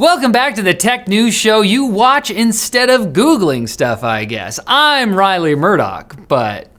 Welcome back to the tech news show you watch instead of Googling stuff, I guess. I'm Riley Murdoch, but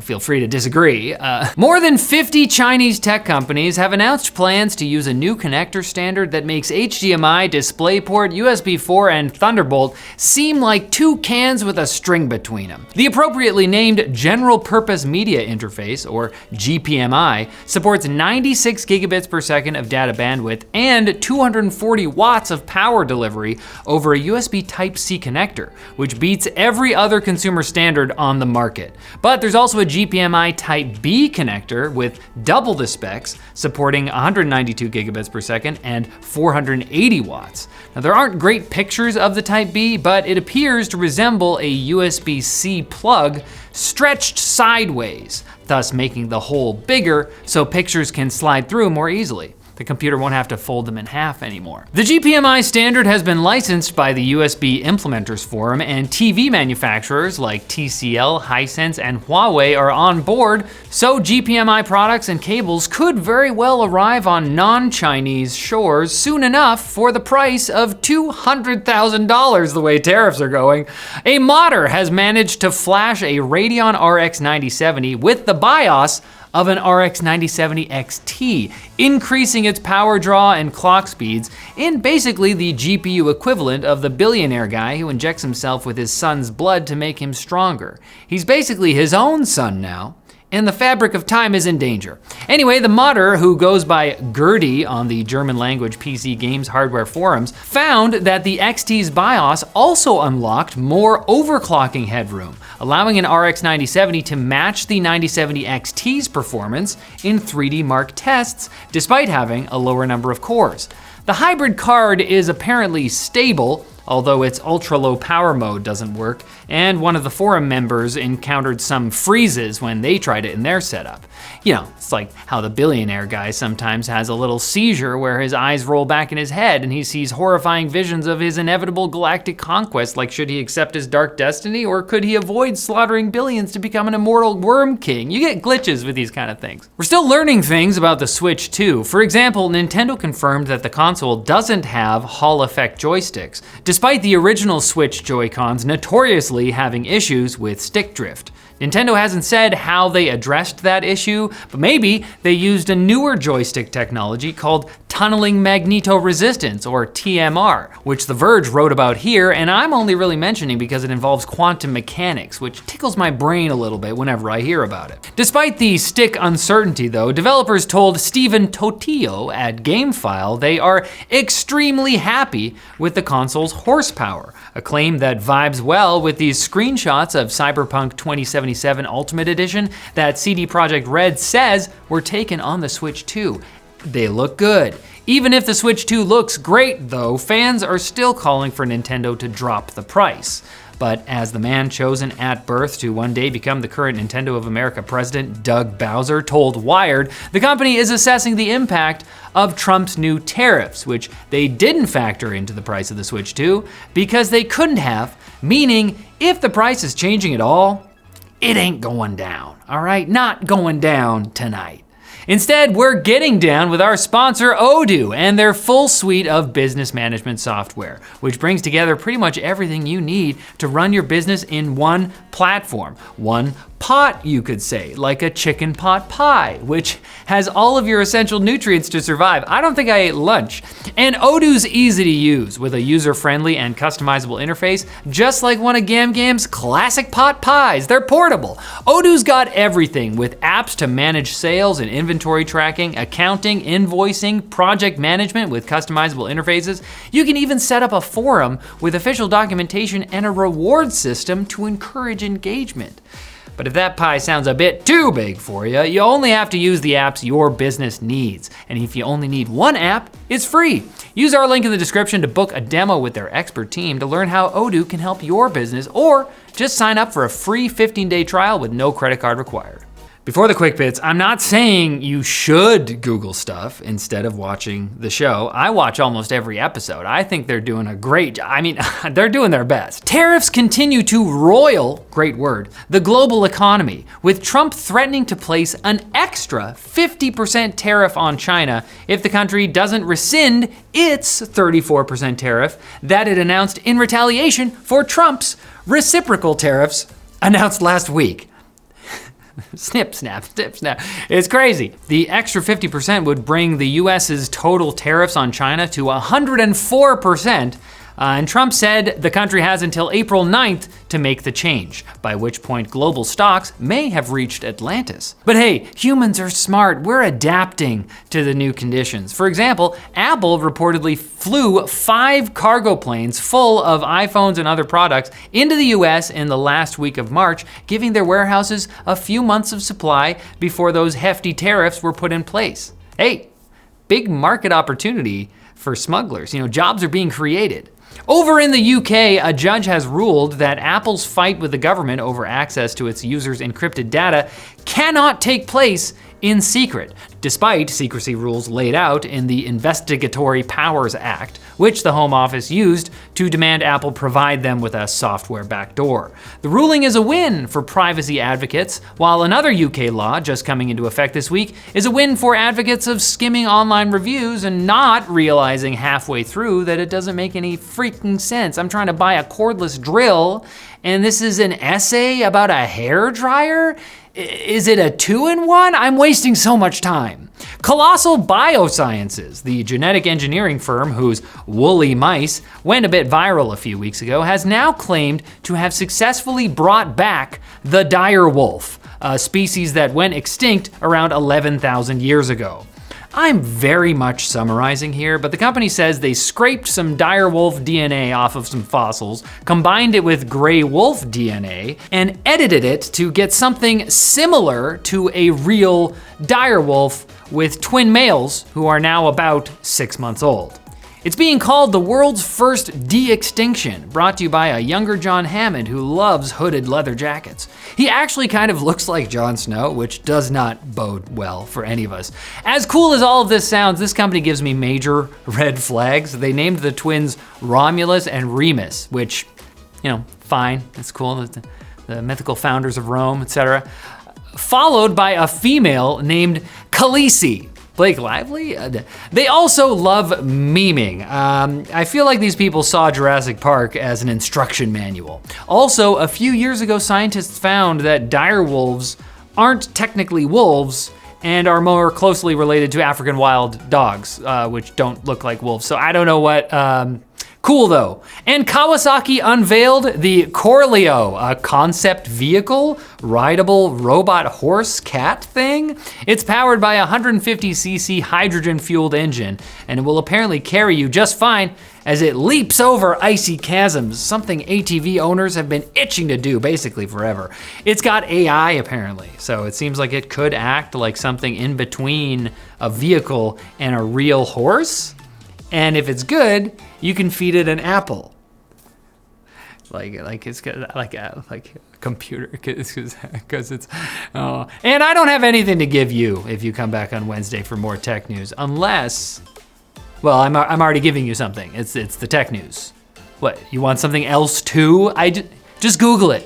feel free to disagree. More than 50 Chinese tech companies have announced plans to use a new connector standard that makes HDMI, DisplayPort, USB 4, and Thunderbolt seem like two cans with a string between them. The appropriately named General Purpose Media Interface, or GPMI, supports 96 gigabits per second of data bandwidth and 240 watts of power delivery over a USB Type-C connector, which beats every other consumer standard on the market. But there's also a GPMI Type B connector with double the specs, supporting 192 gigabits per second and 480 watts. Now, there aren't great pictures of the Type B, but it appears to resemble a USB-C plug stretched sideways, thus making the hole bigger so pictures can slide through more easily. The computer won't have to fold them in half anymore. The GPMI standard has been licensed by the USB Implementers Forum, and TV manufacturers like TCL, Hisense, and Huawei are on board, so GPMI products and cables could very well arrive on non-Chinese shores soon enough for the price of $200,000 the way tariffs are going. A modder has managed to flash a Radeon RX 9070 with the BIOS of an RX 9070 XT, increasing its power draw and clock speeds in basically the GPU equivalent of the billionaire guy who injects himself with his son's blood to make him stronger. He's basically his own son now, and the fabric of time is in danger. Anyway, the modder, who goes by Gertie on the German language PC games hardware forums, found that the XT's BIOS also unlocked more overclocking headroom, allowing an RX 9070 to match the 9070 XT's performance in 3D Mark tests, despite having a lower number of cores. The hybrid card is apparently stable, although its ultra-low power mode doesn't work, and one of the forum members encountered some freezes when they tried it in their setup. It's like how the billionaire guy sometimes has a little seizure where his eyes roll back in his head and he sees horrifying visions of his inevitable galactic conquest, like should he accept his dark destiny or could he avoid slaughtering billions to become an immortal worm king? You get glitches with these kind of things. We're still learning things about the Switch 2. For example, Nintendo confirmed that the console doesn't have Hall effect joysticks, despite the original Switch Joy-Cons notoriously having issues with stick drift. Nintendo hasn't said how they addressed that issue, but maybe they used a newer joystick technology called tunneling magnetoresistance, or TMR, which The Verge wrote about here, and I'm only really mentioning because it involves quantum mechanics, which tickles my brain a little bit whenever I hear about it. Despite the stick uncertainty though, developers told Stephen Totillo at GameFile they are extremely happy with the console's horsepower, a claim that vibes well with these screenshots of Cyberpunk 2077 Ultimate Edition that CD Projekt Red says were taken on the Switch 2. They look good. Even if the Switch 2 looks great though, fans are still calling for Nintendo to drop the price. But as the man chosen at birth to one day become the current Nintendo of America president, Doug Bowser, told Wired, the company is assessing the impact of Trump's new tariffs, which they didn't factor into the price of the Switch 2 because they couldn't have, meaning if the price is changing at all, it ain't going down, all right? Not going down tonight. Instead, we're getting down with our sponsor Odoo and their full suite of business management software, which brings together pretty much everything you need to run your business in one platform. One pot, you could say, like a chicken pot pie, which has all of your essential nutrients to survive. I don't think I ate lunch. And Odoo's easy to use with a user-friendly and customizable interface, just like one of Gam Gam's classic pot pies. They're portable. Odoo's got everything with apps to manage sales and inventory tracking, accounting, invoicing, project management with customizable interfaces. You can even set up a forum with official documentation and a reward system to encourage engagement. But if that pie sounds a bit too big for you, you only have to use the apps your business needs. And if you only need one app, it's free. Use our link in the description to book a demo with their expert team to learn how Odoo can help your business, or just sign up for a free 15-day trial with no credit card required. Before the quick bits, I'm not saying you should Google stuff instead of watching the show. I watch almost every episode. I think they're doing a great job. I mean, they're doing their best. Tariffs continue to roil, great word, the global economy, with Trump threatening to place an extra 50% tariff on China if the country doesn't rescind its 34% tariff that it announced in retaliation for Trump's reciprocal tariffs announced last week. Snip, snap, snip, snap. It's crazy. The extra 50% would bring the US's total tariffs on China to 104%. And Trump said the country has until April 9th to make the change, by which point global stocks may have reached Atlantis. But hey, humans are smart. We're adapting to the new conditions. For example, Apple reportedly flew 5 cargo planes full of iPhones and other products into the US in the last week of March, giving their warehouses a few months of supply before those hefty tariffs were put in place. Hey, big market opportunity for smugglers. Jobs are being created. Over in the UK, a judge has ruled that Apple's fight with the government over access to its users' encrypted data cannot take place in secret, despite secrecy rules laid out in the Investigatory Powers Act, which the Home Office used to demand Apple provide them with a software backdoor. The ruling is a win for privacy advocates, while another UK law just coming into effect this week is a win for advocates of skimming online reviews and not realizing halfway through that it doesn't make any freaking sense. I'm trying to buy a cordless drill, and this is an essay about a hair dryer? Is it a 2-in-1? I'm wasting so much time. Colossal Biosciences, the genetic engineering firm whose woolly mice went a bit viral a few weeks ago, has now claimed to have successfully brought back the dire wolf, a species that went extinct around 11,000 years ago. I'm very much summarizing here, but the company says they scraped some dire wolf DNA off of some fossils, combined it with gray wolf DNA, and edited it to get something similar to a real dire wolf with twin males who are now about 6 months old. It's being called the world's first de-extinction, brought to you by a younger John Hammond who loves hooded leather jackets. He actually kind of looks like Jon Snow, which does not bode well for any of us. As cool as all of this sounds, this company gives me major red flags. They named the twins Romulus and Remus, which, fine, it's cool. The mythical founders of Rome, etc. Followed by a female named Khaleesi. Blake Lively? They also love memeing. I feel like these people saw Jurassic Park as an instruction manual. Also, a few years ago, scientists found that dire wolves aren't technically wolves and are more closely related to African wild dogs, which don't look like wolves. So I don't know what, cool though. And Kawasaki unveiled the Corleo, a concept vehicle, rideable robot horse cat thing. It's powered by a 150cc hydrogen fueled engine, and it will apparently carry you just fine as it leaps over icy chasms, something ATV owners have been itching to do basically forever. It's got AI apparently, so it seems like it could act like something in between a vehicle and a real horse. And if it's good, you can feed it an apple. Like it's got like a computer, because it's. Oh. And I don't have anything to give you if you come back on Wednesday for more tech news, unless, well, I'm already giving you something. It's the tech news. What, you want something else too? Just Google it.